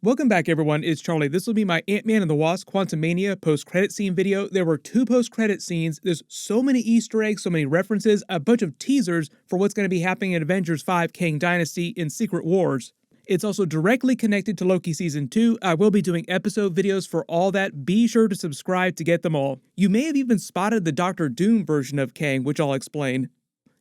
Welcome back, everyone. It's Charlie. This will be my Ant-Man and the Wasp Quantumania post-credit scene video. There were 2 post-credit scenes. There's so many Easter eggs, so many references, a bunch of teasers for what's going to be happening in Avengers 5 Kang Dynasty in Secret Wars. It's also directly connected to Loki Season 2. I will be doing episode videos for all that. Be sure to subscribe to get them all. You may have even spotted the Doctor Doom version of Kang, which I'll explain.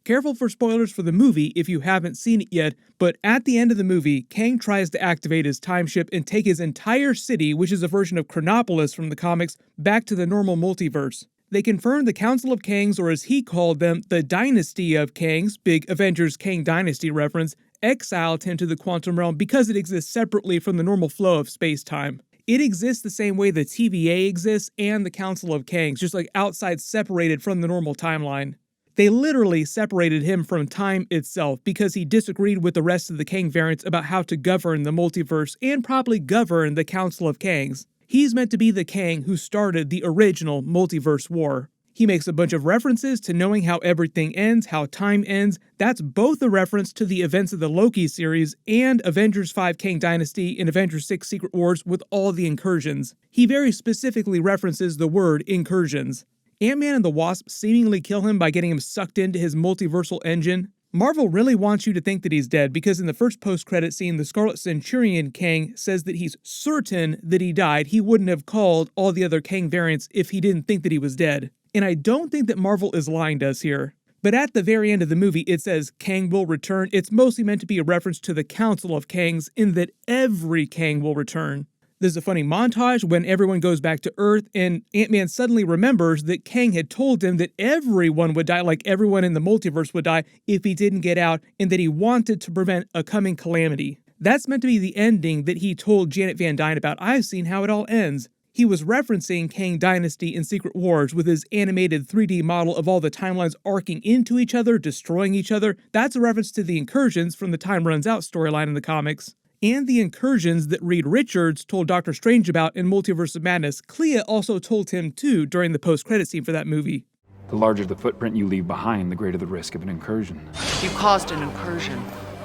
Careful for spoilers for the movie if you haven't seen it yet, but at the end of the movie, Kang tries to activate his time ship and take his entire city, which is a version of Chronopolis from the comics, back to the normal multiverse. They confirmed the Council of Kangs, or as he called them, the Dynasty of Kangs, big Avengers Kang Dynasty reference, exiled him to the quantum realm because it exists separately from the normal flow of space-time. It exists the same way the TVA exists and the Council of Kangs, just like outside separated from the normal timeline. They literally separated him from time itself because he disagreed with the rest of the Kang variants about how to govern the multiverse and probably govern the Council of Kangs. He's meant to be the Kang who started the original multiverse war. He makes a bunch of references to knowing how everything ends, how time ends. That's both a reference to the events of the Loki series and Avengers 5 Kang Dynasty and Avengers 6 Secret Wars with all the incursions. He very specifically references the word incursions. Ant-Man and the Wasp seemingly kill him by getting him sucked into his multiversal engine. Marvel really wants you to think that he's dead because in the first post-credit scene, the Scarlet Centurion Kang says that he's certain that he died. He wouldn't have called all the other Kang variants if he didn't think that he was dead. And I don't think that Marvel is lying to us here. But at the very end of the movie, it says Kang will return. It's mostly meant to be a reference to the Council of Kangs in that every Kang will return. There's a funny montage when everyone goes back to Earth and Ant-Man suddenly remembers that Kang had told him that everyone would die, like everyone in the multiverse would die, if he didn't get out, and that he wanted to prevent a coming calamity. That's meant to be the ending that he told Janet Van Dyne about. I've seen how it all ends. He was referencing Kang Dynasty in Secret Wars with his animated 3D model of all the timelines arcing into each other, destroying each other. That's a reference to the incursions from the Time Runs Out storyline in the comics. And the incursions that Reed Richards told Doctor Strange about in Multiverse of Madness. Clea also told him too during the post-credit scene for that movie. The larger the footprint you leave behind, the greater the risk of an incursion. You caused an incursion,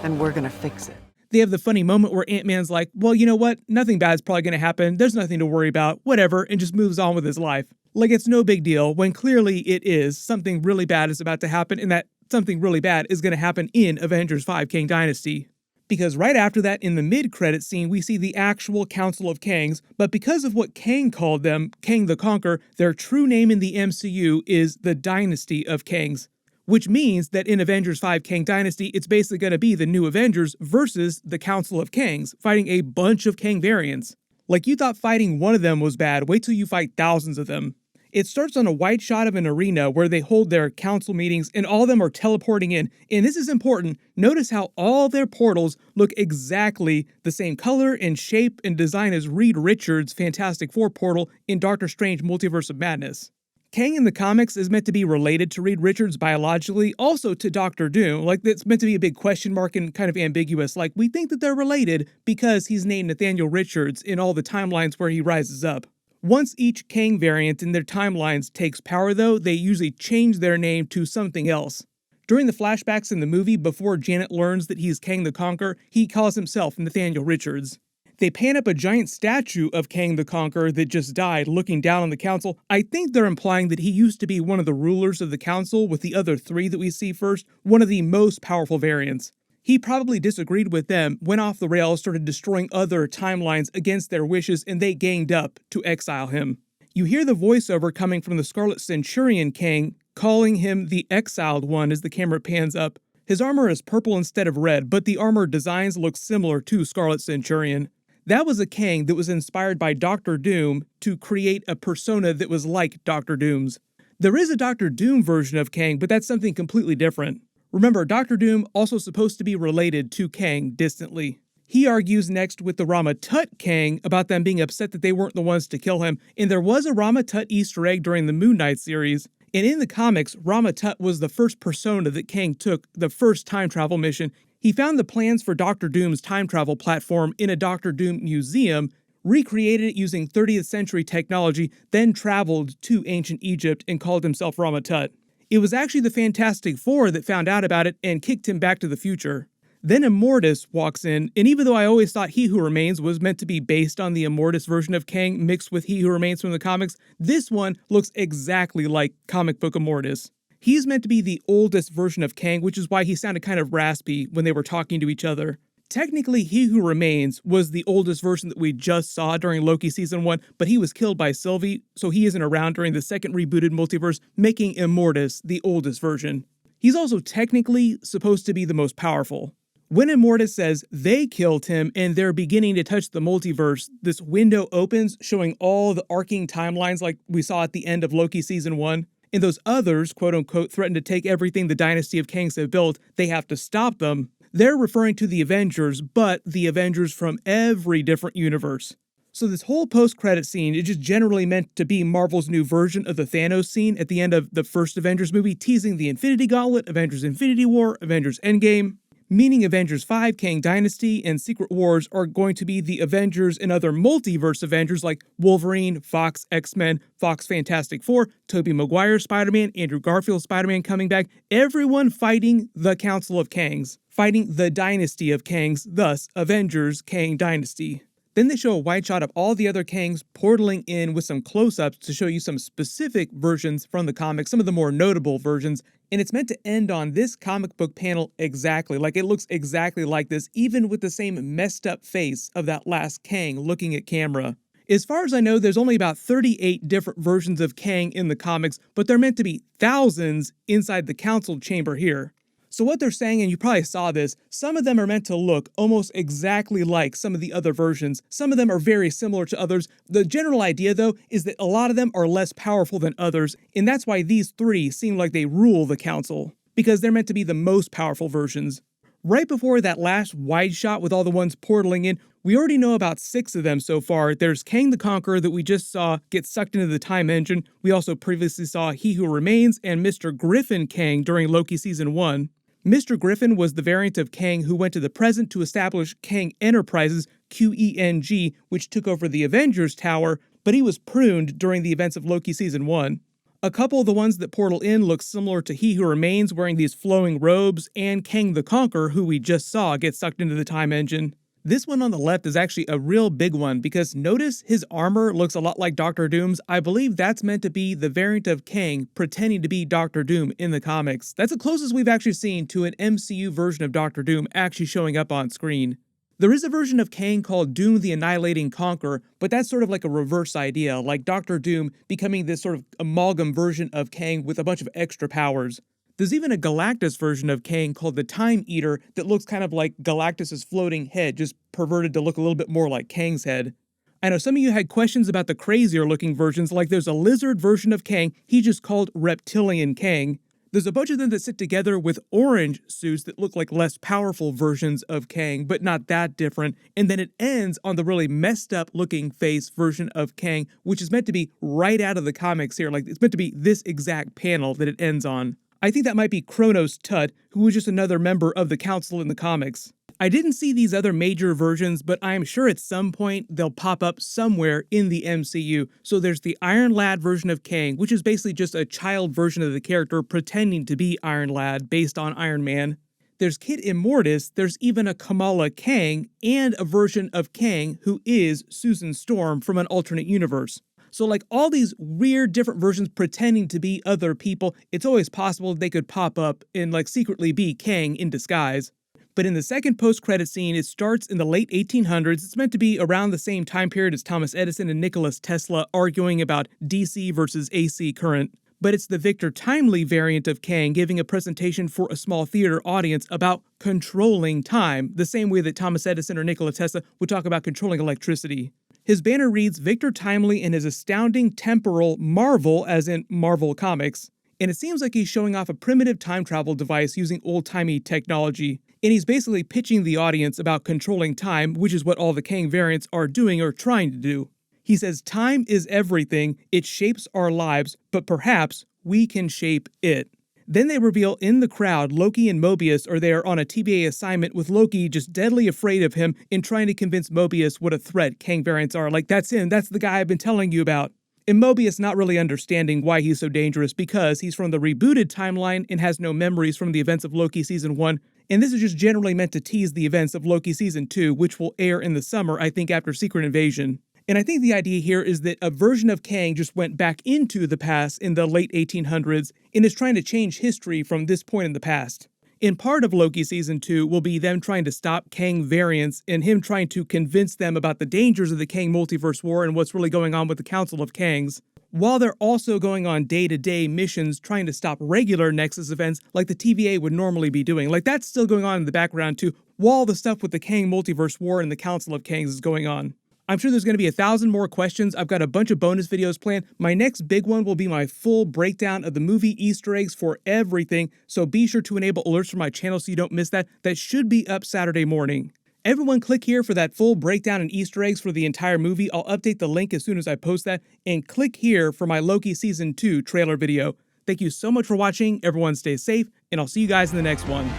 and we're gonna fix it. They have the funny moment where Ant-Man's like, well, you know what? Nothing bad's probably gonna happen. There's nothing to worry about. Whatever. And just moves on with his life. Like it's no big deal, when clearly it is. Something really bad is about to happen, and that something really bad is gonna happen in Avengers 5 Kang Dynasty. Because right after that, in the mid-credit scene, we see the actual Council of Kangs, but because of what Kang called them, Kang the Conqueror, their true name in the MCU is the Dynasty of Kangs. Which means that in Avengers 5 Kang Dynasty, it's basically going to be the new Avengers versus the Council of Kangs, fighting a bunch of Kang variants. Like you thought fighting one of them was bad, wait till you fight thousands of them. It starts on a wide shot of an arena where they hold their council meetings and all of them are teleporting in. And this is important. Notice how all their portals look exactly the same color and shape and design as Reed Richards' Fantastic Four portal in Doctor Strange Multiverse of Madness. Kang in the comics is meant to be related to Reed Richards biologically, also to Doctor Doom. Like that's meant to be a big question mark and kind of ambiguous. Like we think that they're related because he's named Nathaniel Richards in all the timelines where he rises up. Once each Kang variant in their timelines takes power though, they usually change their name to something else. During the flashbacks in the movie, before Janet learns that he's Kang the Conqueror, he calls himself Nathaniel Richards. They pan up a giant statue of Kang the Conqueror that just died, looking down on the council. I think they're implying that he used to be one of the rulers of the council with the other 3 that we see first, one of the most powerful variants. He probably disagreed with them, went off the rails, started destroying other timelines against their wishes, and they ganged up to exile him. You hear the voiceover coming from the Scarlet Centurion Kang, calling him the Exiled One as the camera pans up. His armor is purple instead of red, but the armor designs look similar to Scarlet Centurion. That was a Kang that was inspired by Doctor Doom to create a persona that was like Doctor Doom's. There is a Doctor Doom version of Kang, but that's something completely different. Remember, Doctor Doom also supposed to be related to Kang distantly. He argues next with the Rama-Tut Kang about them being upset that they weren't the ones to kill him, and there was a Rama-Tut Easter egg during the Moon Knight series. And in the comics, Rama-Tut was the first persona that Kang took the first time travel mission. He found the plans for Doctor Doom's time travel platform in a Doctor Doom museum, recreated it using 30th century technology, then traveled to ancient Egypt and called himself Rama-Tut. It was actually the Fantastic Four that found out about it and kicked him back to the future. Then Immortus walks in, and even though I always thought He Who Remains was meant to be based on the Immortus version of Kang mixed with He Who Remains from the comics, this one looks exactly like comic book Immortus. He's meant to be the oldest version of Kang, which is why he sounded kind of raspy when they were talking to each other. Technically, He Who Remains was the oldest version that we just saw during Loki Season 1, but he was killed by Sylvie, so he isn't around during the second rebooted multiverse, making Immortus the oldest version. He's also technically supposed to be the most powerful. When Immortus says they killed him and they're beginning to touch the multiverse, this window opens showing all the arcing timelines like we saw at the end of Loki Season 1. And those others, quote-unquote, threaten to take everything the Dynasty of Kangs have built. They have to stop them. They're referring to the Avengers, but the Avengers from every different universe. So this whole post-credit scene is just generally meant to be Marvel's new version of the Thanos scene at the end of the first Avengers movie, teasing the Infinity Gauntlet, Avengers Infinity War, Avengers Endgame. Meaning Avengers 5, Kang Dynasty, and Secret Wars are going to be the Avengers and other multiverse Avengers like Wolverine, Fox, X-Men, Fox Fantastic Four, Tobey Maguire Spider-Man, Andrew Garfield Spider-Man coming back, everyone fighting the Council of Kangs, fighting the Dynasty of Kangs, thus Avengers Kang Dynasty. Then they show a wide shot of all the other Kangs portaling in with some close-ups to show you some specific versions from the comics, some of the more notable versions, and it's meant to end on this comic book panel exactly, like it looks exactly like this, even with the same messed up face of that last Kang looking at camera. As far as I know, there's only about 38 different versions of Kang in the comics, but they're meant to be thousands inside the council chamber here. So what they're saying, and you probably saw this, some of them are meant to look almost exactly like some of the other versions. Some of them are very similar to others. The general idea, though, is that a lot of them are less powerful than others, and that's why these three seem like they rule the council, because they're meant to be the most powerful versions. Right before that last wide shot with all the ones portaling in, we already know about 6 of them so far. There's Kang the Conqueror that we just saw get sucked into the time engine. We also previously saw He Who Remains and Mr. Griffin Kang during Loki Season 1. Mr. Griffin was the variant of Kang who went to the present to establish Kang Enterprises, QENG, which took over the Avengers Tower, but he was pruned during the events of Loki Season 1. A couple of the ones that portal in look similar to He Who Remains wearing these flowing robes, and Kang the Conqueror, who we just saw get sucked into the time engine. This one on the left is actually a real big one because notice his armor looks a lot like Doctor Doom's. I believe that's meant to be the variant of Kang pretending to be Doctor Doom in the comics. That's the closest we've actually seen to an MCU version of Doctor Doom actually showing up on screen. There is a version of Kang called Doom the Annihilating Conqueror, but that's sort of like a reverse idea, like Doctor Doom becoming this sort of amalgam version of Kang with a bunch of extra powers. There's even a Galactus version of Kang called the Time Eater that looks kind of like Galactus' floating head, just perverted to look a little bit more like Kang's head. I know some of you had questions about the crazier looking versions, like there's a lizard version of Kang, he just called Reptilian Kang. There's a bunch of them that sit together with orange suits that look like less powerful versions of Kang, but not that different. And then it ends on the really messed up looking face version of Kang, which is meant to be right out of the comics here. Like it's meant to be this exact panel that it ends on. I think that might be Kronos Tut, who was just another member of the council in the comics. I didn't see these other major versions, but I am sure at some point they'll pop up somewhere in the MCU. So there's the Iron Lad version of Kang, which is basically just a child version of the character pretending to be Iron Lad based on Iron Man. There's Kid Immortus, there's even a Kamala Kang, and a version of Kang who is Susan Storm from an alternate universe. So like all these weird different versions pretending to be other people, it's always possible they could pop up and like secretly be Kang in disguise. But in the second post-credit scene, it starts in the late 1800s. It's meant to be around the same time period as Thomas Edison and Nikola Tesla arguing about DC versus AC current. But it's the Victor Timely variant of Kang giving a presentation for a small theater audience about controlling time, the same way that Thomas Edison or Nikola Tesla would talk about controlling electricity. His banner reads Victor Timely and his astounding temporal marvel, as in Marvel Comics. And it seems like he's showing off a primitive time travel device using old-timey technology. And he's basically pitching the audience about controlling time, which is what all the Kang variants are doing or trying to do. He says time is everything, it shapes our lives, but perhaps we can shape it. Then they reveal in the crowd Loki and Mobius are there on a TBA assignment with Loki just deadly afraid of him and trying to convince Mobius what a threat Kang variants are. Like, that's him, that's the guy I've been telling you about. And Mobius not really understanding why he's so dangerous because he's from the rebooted timeline and has no memories from the events of Loki Season 1. And this is just generally meant to tease the events of Loki Season 2, which will air in the summer, I think after Secret Invasion. And I think the idea here is that a version of Kang just went back into the past in the late 1800s and is trying to change history from this point in the past. And part of Loki Season 2 will be them trying to stop Kang variants and him trying to convince them about the dangers of the Kang multiverse war and what's really going on with the Council of Kangs, while they're also going on day-to-day missions trying to stop regular Nexus events like the TVA would normally be doing. Like, that's still going on in the background too, while the stuff with the Kang multiverse war and the Council of Kangs is going on. I'm sure there's going to be 1,000 more questions. I've got a bunch of bonus videos planned. My next big one will be my full breakdown of the movie Easter eggs for everything, so be sure to enable alerts for my channel so you don't miss that. That should be up Saturday morning. Everyone click here for that full breakdown and Easter eggs for the entire movie. I'll update the link as soon as I post that. And click here for my Loki Season 2 trailer video. Thank you so much for watching. Everyone stay safe, and I'll see you guys in the next one.